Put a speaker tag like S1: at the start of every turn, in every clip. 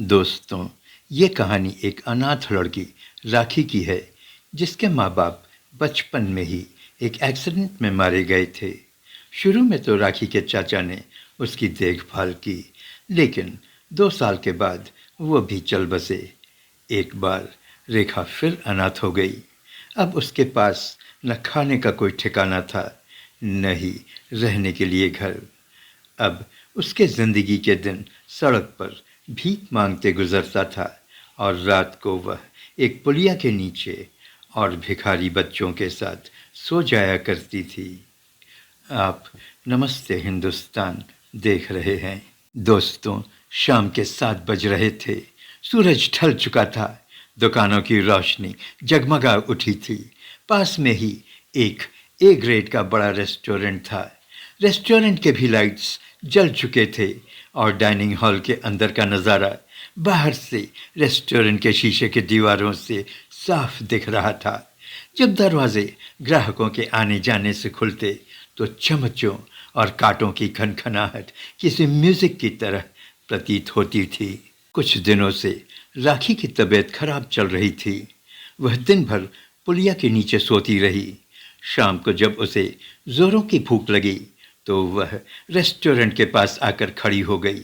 S1: दोस्तों, ये कहानी एक अनाथ लड़की राखी की है, जिसके माँ-बाप बचपन में ही एक एक्सीडेंट में मारे गए थे। शुरू में तो राखी के चाचा ने उसकी देखभाल की, लेकिन 2 साल के बाद वो भी चल बसे। एक बार रेखा फिर अनाथ हो गई। अब उसके पास न खाने का कोई ठिकाना था, न ही रहने के लिए घर। अब उसके ज़िंदगी के दिन सड़क पर भीख मांगते गुजरता था और रात को वह एक पुलिया के नीचे और भिखारी बच्चों के साथ सो जाया करती थी। आप नमस्ते हिंदुस्तान देख रहे हैं। दोस्तों, शाम के 7 बज रहे थे। सूरज ढल चुका था। दुकानों की रोशनी जगमगा उठी थी। पास में ही एक ए ग्रेड का बड़ा रेस्टोरेंट था। रेस्टोरेंट के भी लाइट्स जल चुके थे और डाइनिंग हॉल के अंदर का नज़ारा बाहर से रेस्टोरेंट के शीशे की दीवारों से साफ दिख रहा था। जब दरवाजे ग्राहकों के आने जाने से खुलते तो चमचों और कांटों की खनखनाहट किसी म्यूजिक की तरह प्रतीत होती थी। कुछ दिनों से राखी की तबीयत खराब चल रही थी। वह दिन भर पुलिया के नीचे सोती रही। शाम को जब उसे जोरों की भूख लगी तो वह रेस्टोरेंट के पास आकर खड़ी हो गई,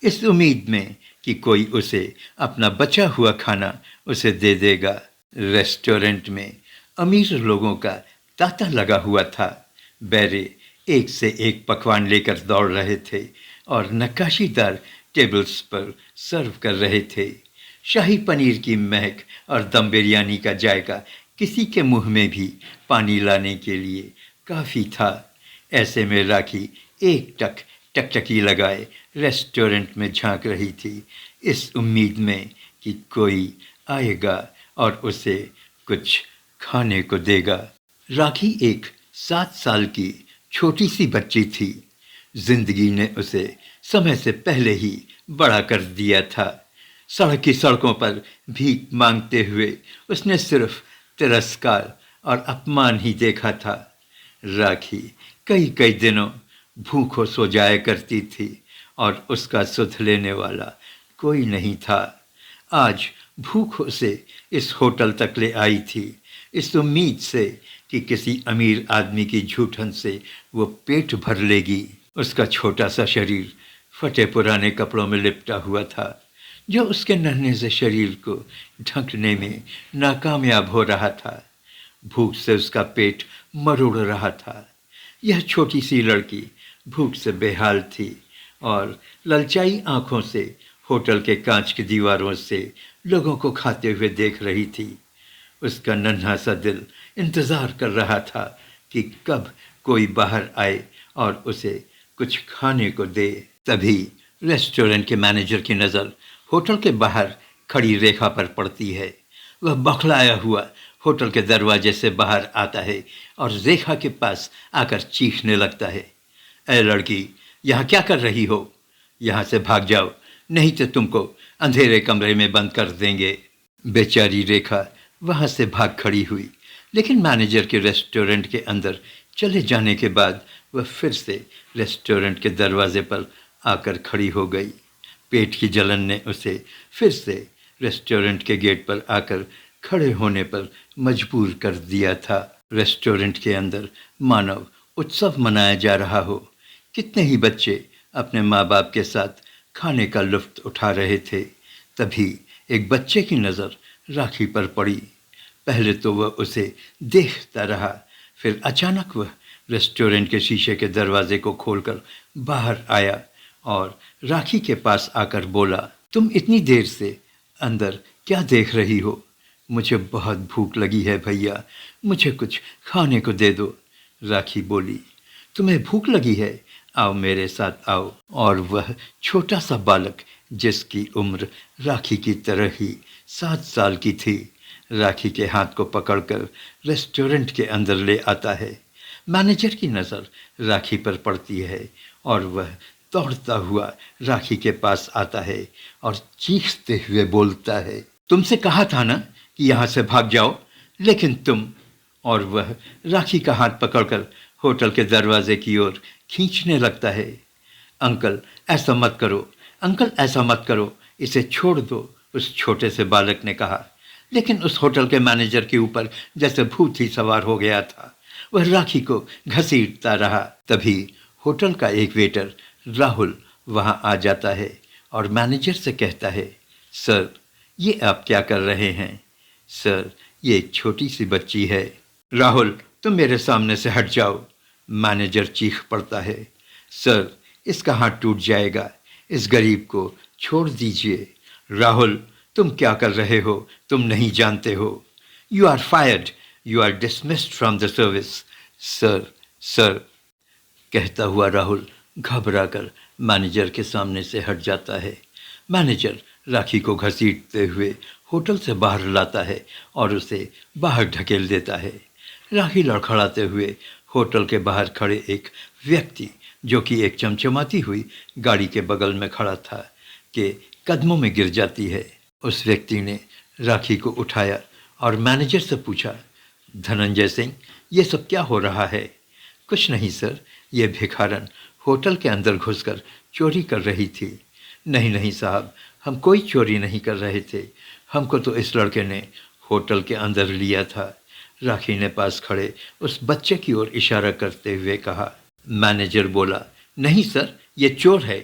S1: इस उम्मीद में कि कोई उसे अपना बचा हुआ खाना उसे दे देगा। रेस्टोरेंट में अमीर लोगों का तांता लगा हुआ था। बैरे एक से एक पकवान लेकर दौड़ रहे थे और नक्काशीदार टेबल्स पर सर्व कर रहे थे। शाही पनीर की महक और दम बिरयानी का जायका किसी के मुंह में भी पानी लाने के लिए काफ़ी था। ऐसे में राखी एक टक टकटकी लगाए रेस्टोरेंट में झांक रही थी, इस उम्मीद में कि कोई आएगा और उसे कुछ खाने को देगा। राखी एक 7 साल की छोटी सी बच्ची थी। जिंदगी ने उसे समय से पहले ही बड़ा कर दिया था। सड़क की सड़कों पर भीख मांगते हुए उसने सिर्फ तिरस्कार और अपमान ही देखा था। राखी कई कई दिनों भूखों सो जाया करती थी और उसका सुध लेने वाला कोई नहीं था। आज भूखों से इस होटल तक ले आई थी, इस उम्मीद से कि किसी अमीर आदमी की झूठन से वो पेट भर लेगी। उसका छोटा सा शरीर फटे पुराने कपड़ों में लिपटा हुआ था, जो उसके नन्हे से शरीर को ढकने में नाकामयाब हो रहा था। भूख से उसका पेट मरोड़ रहा था। यह छोटी सी लड़की भूख से बेहाल थी और ललचाई आंखों से होटल के कांच की दीवारों से लोगों को खाते हुए देख रही थी। उसका नन्हा सा दिल इंतज़ार कर रहा था कि कब कोई बाहर आए और उसे कुछ खाने को दे। तभी रेस्टोरेंट के मैनेजर की नज़र होटल के बाहर खड़ी रेखा पर पड़ती है। वह बौखलाया हुआ होटल के दरवाजे से बाहर आता है और रेखा के पास आकर चीखने लगता है, ए लड़की, यहाँ क्या कर रही हो? यहाँ से भाग जाओ, नहीं तो तुमको अंधेरे कमरे में बंद कर देंगे। बेचारी रेखा वहाँ से भाग खड़ी हुई, लेकिन मैनेजर के रेस्टोरेंट के अंदर चले जाने के बाद वह फिर से रेस्टोरेंट के दरवाजे पर आकर खड़ी हो गई। पेट की जलन ने उसे फिर से रेस्टोरेंट के गेट पर आकर खड़े होने पर मजबूर कर दिया था। रेस्टोरेंट के अंदर मानव उत्सव मनाया जा रहा हो। कितने ही बच्चे अपने माँ बाप के साथ खाने का लुत्फ़ उठा रहे थे। तभी एक बच्चे की नज़र राखी पर पड़ी। पहले तो वह उसे देखता रहा, फिर अचानक वह रेस्टोरेंट के शीशे के दरवाजे को खोलकर बाहर आया और राखी के पास आकर बोला, तुम इतनी देर से अंदर क्या देख रही हो? मुझे बहुत भूख लगी है भैया, मुझे कुछ खाने को दे दो। राखी बोली, तुम्हें भूख लगी है? आओ मेरे साथ आओ। और वह छोटा सा बालक, जिसकी उम्र राखी की तरह ही 7 साल की थी, राखी के हाथ को पकड़कर रेस्टोरेंट के अंदर ले आता है। मैनेजर की नज़र राखी पर पड़ती है और वह दौड़ता हुआ राखी के पास आता है और चीखते हुए बोलता है, तुमसे कहा था ना कि यहाँ से भाग जाओ, लेकिन तुम। और वह राखी का हाथ पकड़कर होटल के दरवाजे की ओर खींचने लगता है। अंकल ऐसा मत करो, अंकल ऐसा मत करो, इसे छोड़ दो, उस छोटे से बालक ने कहा। लेकिन उस होटल के मैनेजर के ऊपर जैसे भूत ही सवार हो गया था। वह राखी को घसीटता रहा। तभी होटल का एक वेटर राहुल वहां आ जाता है और मैनेजर से कहता है, सर, ये आप क्या कर रहे हैं? सर, ये एक छोटी सी बच्ची है। राहुल, तुम मेरे सामने से हट जाओ। मैनेजर चीख पड़ता है, सर, इसका हाथ टूट जाएगा, इस गरीब को छोड़ दीजिए। राहुल, तुम क्या कर रहे हो? तुम नहीं जानते हो। You are fired, you are dismissed from the service. Sir, sir, कहता हुआ राहुल घबराकर मैनेजर के सामने से हट जाता है। मैनेजर राखी को घसीटते हुए होटल से बाहर लाता है और उसे बाहर ढकेल देता है। राखी लड़खड़ाते हुए होटल के बाहर खड़े एक व्यक्ति, जो कि एक चमचमाती हुई गाड़ी के बगल में खड़ा था, के कदमों में गिर जाती है। उस व्यक्ति ने राखी को उठाया और मैनेजर से पूछा, धनंजय सिंह, ये सब क्या हो रहा है? कुछ नहीं सर, ये भिखारन होटल के अंदर घुसकर चोरी कर रही थी। नहीं नहीं साहब, हम कोई चोरी नहीं कर रहे थे, हमको तो इस लड़के ने होटल के अंदर लिया था। राखी ने पास खड़े उस बच्चे की ओर इशारा करते हुए कहा। मैनेजर बोला, नहीं सर, ये चोर है।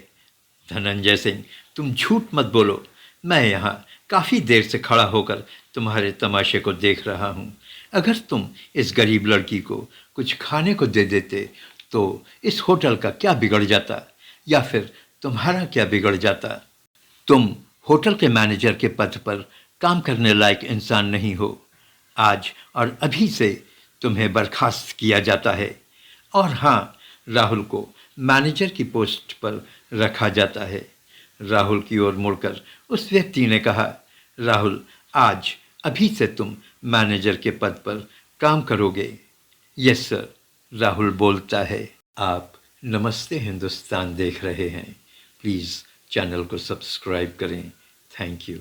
S1: धनंजय सिंह, तुम झूठ मत बोलो, मैं यहाँ काफ़ी देर से खड़ा होकर तुम्हारे तमाशे को देख रहा हूँ। अगर तुम इस गरीब लड़की को कुछ खाने को दे देते तो इस होटल का क्या बिगड़ जाता, या फिर तुम्हारा क्या बिगड़ जाता? तुम होटल के मैनेजर के पद पर काम करने लायक इंसान नहीं हो। आज और अभी से तुम्हें बर्खास्त किया जाता है। और हाँ, राहुल को मैनेजर की पोस्ट पर रखा जाता है। राहुल की ओर मुड़कर उस व्यक्ति ने कहा, राहुल, आज अभी से तुम मैनेजर के पद पर काम करोगे। यस सर, राहुल बोलता है। आप नमस्ते हिंदुस्तान देख रहे हैं। प्लीज़ चैनल को सब्सक्राइब करें। Thank you.